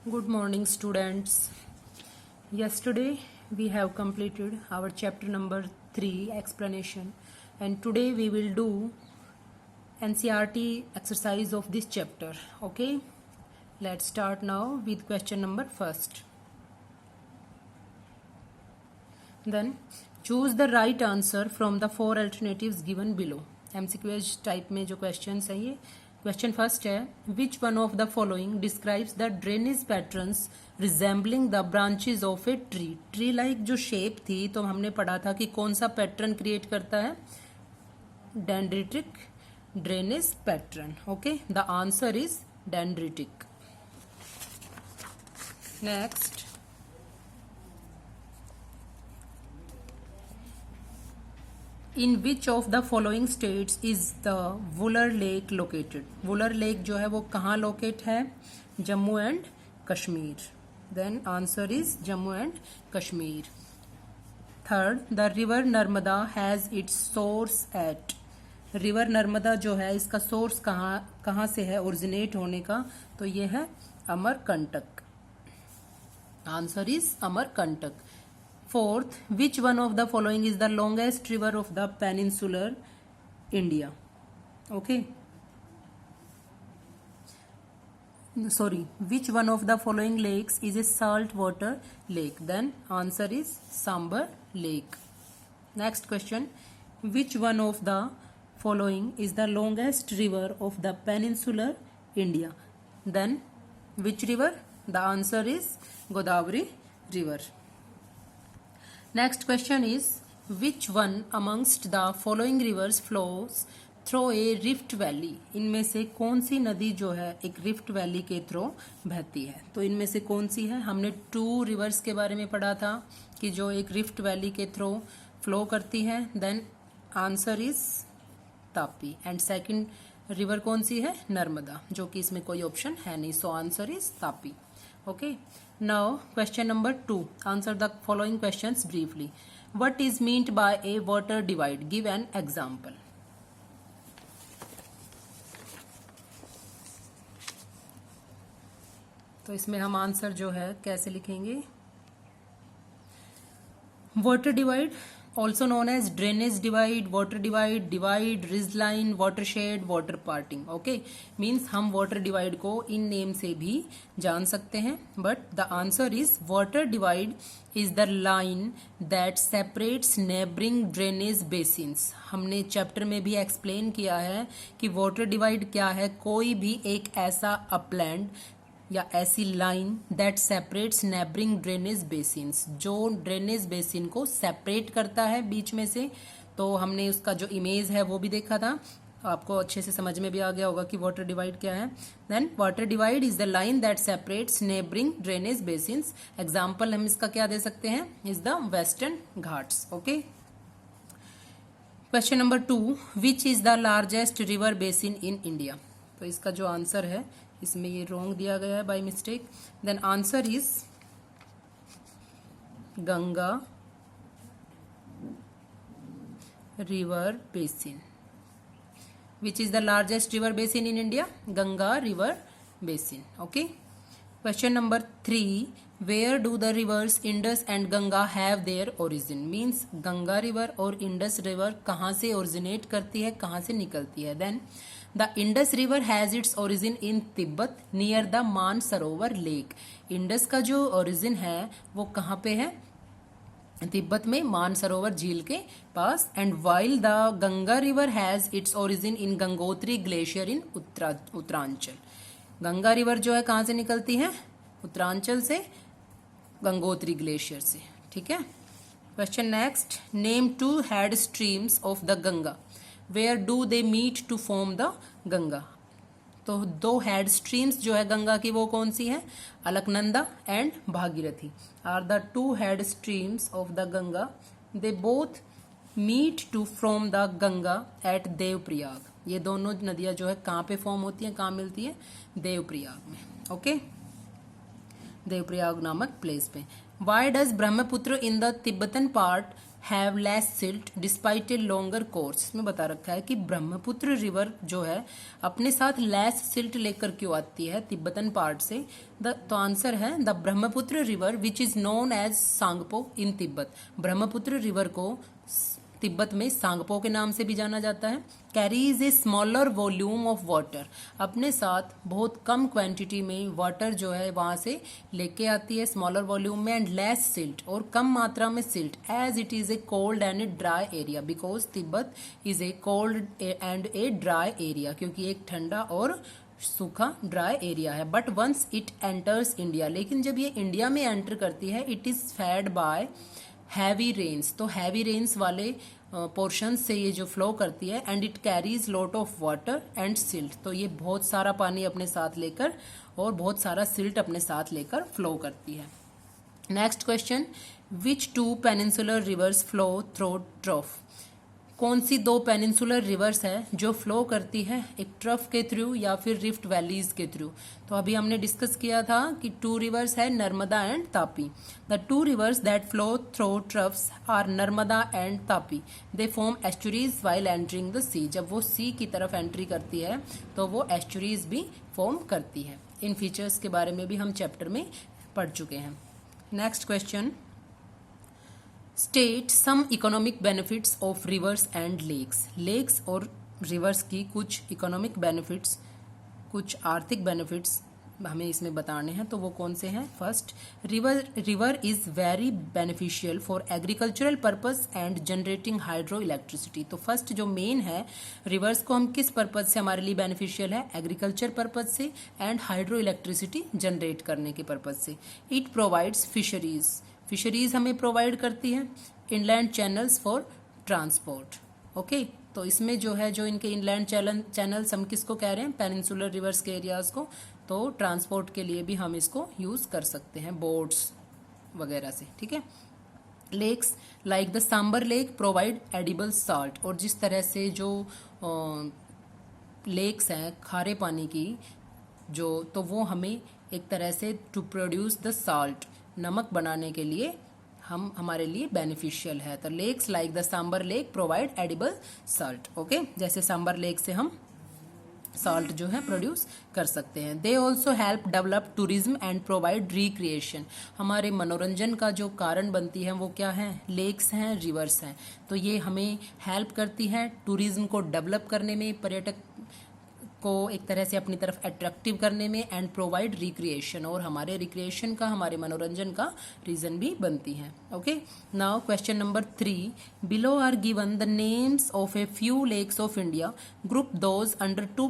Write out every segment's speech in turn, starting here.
Good morning, students. Yesterday we have completed our chapter number 3 explanation, and today we will do NCERT exercise of this chapter. Okay, let's start now with question number first. Then choose the right answer from the 4 alternatives given below. MCQs type में जो questions है ये question first है, which one of the following describes the drainage patterns resembling the branches of a tree. Tree like जो shape थी तो हमने पढ़ा था कि कौन सा पैटर्न क्रिएट करता है, dendritic drainage pattern. Okay, the answer is dendritic. Next, in which of the following states is the Wular lake located. Wular lake जो है वो कहाँ लोकेट है, Jammu and Kashmir. Then answer is Jammu and Kashmir. Third, the river Narmada has its source at. River Narmada जो है इसका source कहाँ से है ओरिजिनेट होने का, तो ये है Amarkantak. Answer is Amarkantak. Fourth, which one of the following is the longest river of the peninsular India? Okay. Sorry, which one of the following lakes is a salt water lake? Then answer is Sambar Lake. Next question, which one of the following is the longest river of the peninsular India? Then which river? The answer is Godavari River. Next question is, which one amongst the following rivers flows through a rift valley? इनमें से कौन सी नदी जो है एक rift valley के through बहती है, तो इनमें से कौन सी है. हमने 2 रिवर्स के बारे में पढ़ा था कि जो एक रिफ्ट वैली के थ्रू फ्लो करती है. Then answer is Tapi. And second river कौन सी है, नर्मदा, जो कि इसमें कोई ऑप्शन है नहीं. So answer is Tapi. Okay, now question number 2. Answer the following questions briefly. What is meant by a water divide? Give an example. तो इसमें हम आंसर जो है कैसे लिखेंगे, water divide also known as drainage divide, water divide, divide, ridgeline, watershed, water parting. Okay, means हम water divide को in name से भी जान सकते हैं, but the answer is water divide is the line that separates neighboring drainage basins. हमने chapter में भी एक्सप्लेन किया है कि water divide क्या है, कोई भी एक ऐसा अपलैंड या ऐसी line that separates neighbouring drainage basins, जो ड्रेनेज बेसिन को सेपरेट करता है बीच में से. तो हमने उसका जो इमेज है वो भी देखा था, आपको अच्छे से समझ में भी आ गया होगा कि वाटर डिवाइड क्या है. Then water divide is the line that separates neighbouring drainage basins. Example हम इसका क्या दे सकते हैं, is the western Ghats. Okay, question number 2, which is the largest river basin in India. तो इसका जो आंसर है इसमें ये रॉन्ग दिया गया है by mistake. Then answer is Ganga river basin. Which is the largest river basin in India, Ganga river basin. Okay, question number 3, where do the rivers Indus and Ganga have their origin. Means Ganga river और Indus river कहाँ से originate करती है, कहाँ से निकलती है. Then the Indus river has its origin in Tibet near the Mansarovar lake. Indus का जो ओरिजिन है वो कहाँ पे है, तिब्बत में मानसरोवर झील के पास. And while the Ganga river has its origin in Gangotri glacier in Uttaranchal. Ganga river जो है कहाँ से निकलती है, उत्तरांचल से, गंगोत्री ग्लेशियर से. ठीक है. Question next, name 2 head streams of the Ganga. Where do they meet to form the Ganga. तो 2 हेड स्ट्रीम्स जो है गंगा की वो कौन सी है, Alaknanda and Bhagirathi are the 2 head streams of the Ganga. They both meet to form the Ganga at Devprayag. ये दोनों नदियां जो है कहाँ पे फॉर्म होती हैं, कहाँ मिलती है, देवप्रयाग में. ओके, देवप्रयाग नामक प्लेस पे. Why does Brahmaputra in the Tibetan part have less silt despite a longer course. इसमें बता रखा है कि ब्रह्मपुत्र रिवर जो है अपने साथ लेस सिल्ट लेकर क्यों आती है तिब्बतन पार्ट से। तो आंसर है the Brahmaputra river which is known as Tsangpo in Tibet. Brahmaputra river को तिब्बत में सांगपो के नाम से भी जाना जाता है। Carries a smaller volume of water, अपने साथ बहुत कम क्वांटिटी में वाटर जो है वहां से लेके आती है स्मॉलर वॉल्यूम में। एंड लेस सिल्ट, और कम मात्रा में silt, as it is a cold and a dry area, because Tibet is a cold and a dry area, क्योंकि एक ठंडा और सूखा ड्राई एरिया है। But once it enters India, लेकिन जब ये इंडिया में एंटर करती है, it is fed by heavy rains, तो हैवी रेन्स वाले पोर्शन से ये जो फ्लो करती है। And it carries lot of water and silt, तो ये बहुत सारा पानी अपने साथ लेकर और बहुत सारा सिल्ट अपने साथ लेकर फ्लो करती है। Next question, which two peninsular rivers flow through trough. कौन सी दो पेनिनसुलर रिवर्स है जो फ्लो करती है एक ट्रफ के थ्रू या फिर रिफ्ट वैलीज के थ्रू। तो अभी हमने डिस्कस किया था कि टू रिवर्स है Narmada and Tapi. The two rivers that flow through troughs are Narmada and Tapi. They form estuaries while entering the sea. जब वो सी की तरफ एंट्री करती है तो वो एस्चुरीज भी फॉर्म करती है। इन फीचर्स के बारे में भी हम चैप्टर में पढ़ चुके हैं। Next question, state some economic benefits of rivers and lakes. Lakes और रिवर्स की कुछ इकोनॉमिक बेनिफिट्स, कुछ आर्थिक बेनिफिट्स हमें इसमें बताने हैं, तो वो कौन से हैं। First, river is very beneficial for agricultural purpose and generating hydro electricity. तो फर्स्ट जो मेन है, रिवर्स को हम किस पर्पज से हमारे लिए बेनिफिशियल है, एग्रीकल्चर पर्पज से एंड हाइड्रो इलेक्ट्रिसिटी जनरेट करने के पर्पज से। इट प्रोवाइड्स फिशरीज, फिशरीज हमें प्रोवाइड करती है। Inland channels for transport, okay. तो इसमें जो है, जो इनके इनलैंड चैनल्स हम किसको कह रहे हैं, पेनिनसुलर रिवर्स के एरियाज को। तो ट्रांसपोर्ट के लिए भी हम इसको यूज कर सकते हैं, बोट्स वगैरह से, ठीक है। Lakes like the Sambhar lake provide edible salt, और जिस तरह से जो लेक्स हैं खारे पानी की जो, तो वो हमें एक तरह से टू प्रोड्यूस द साल्ट, नमक बनाने के लिए हम हमारे लिए बेनिफिशियल है। तो lakes like the Sambhar lake provide edible salt, okay. जैसे सांबर लेक से हम साल्ट जो है प्रोड्यूस कर सकते हैं। They also help develop tourism and provide recreation. हमारे मनोरंजन का जो कारण बनती है वो क्या है, लेक्स हैं, रिवर्स हैं। तो ये हमें हेल्प करती है टूरिज्म को डेवलप करने में, पर्यटक को एक तरह से अपनी तरफ अट्रैक्टिव करने में, एंड प्रोवाइड रिक्रिएशन, और हमारे रिक्रिएशन का, हमारे मनोरंजन का रीजन भी बनती हैं, okay. Now question number 3, below are given the names of a few lakes of India, group those under two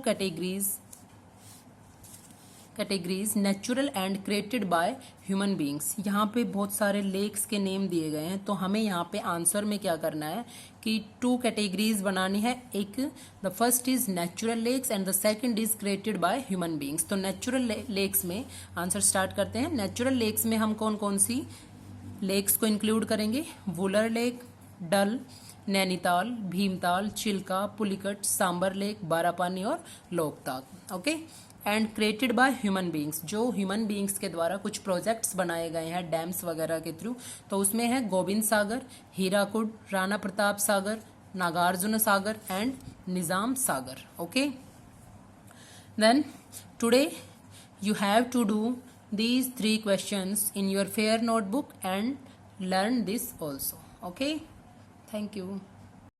categories natural and created by human beings. यहाँ पे बहुत सारे लेक्स के नेम दिए गए हैं, तो हमें यहाँ पे आंसर में क्या करना है कि टू कैटेगरीज बनानी है। एक, the first is natural lakes and the second is created by human beings. तो नेचुरल लेक्स में आंसर स्टार्ट करते हैं। नेचुरल लेक्स में हम कौन कौन सी लेक्स को इंक्लूड करेंगे, वुलर लेक, डल, नैनीताल, भीमताल, चिल्का, पुलिकट, सांबर लेक, बारापानी और Loktak, okay. And created by human beings, जो ह्यूमन बींग्स के द्वारा कुछ प्रोजेक्ट्स बनाए गए हैं डैम्स वगैरह के थ्रू। तो उसमें है Govind Sagar, Hirakud, Rana Pratap Sagar, Nagarjuna Sagar and Nizam Sagar, okay. Then today you have to do these 3 questions in your fair notebook and learn this also, okay. Thank you.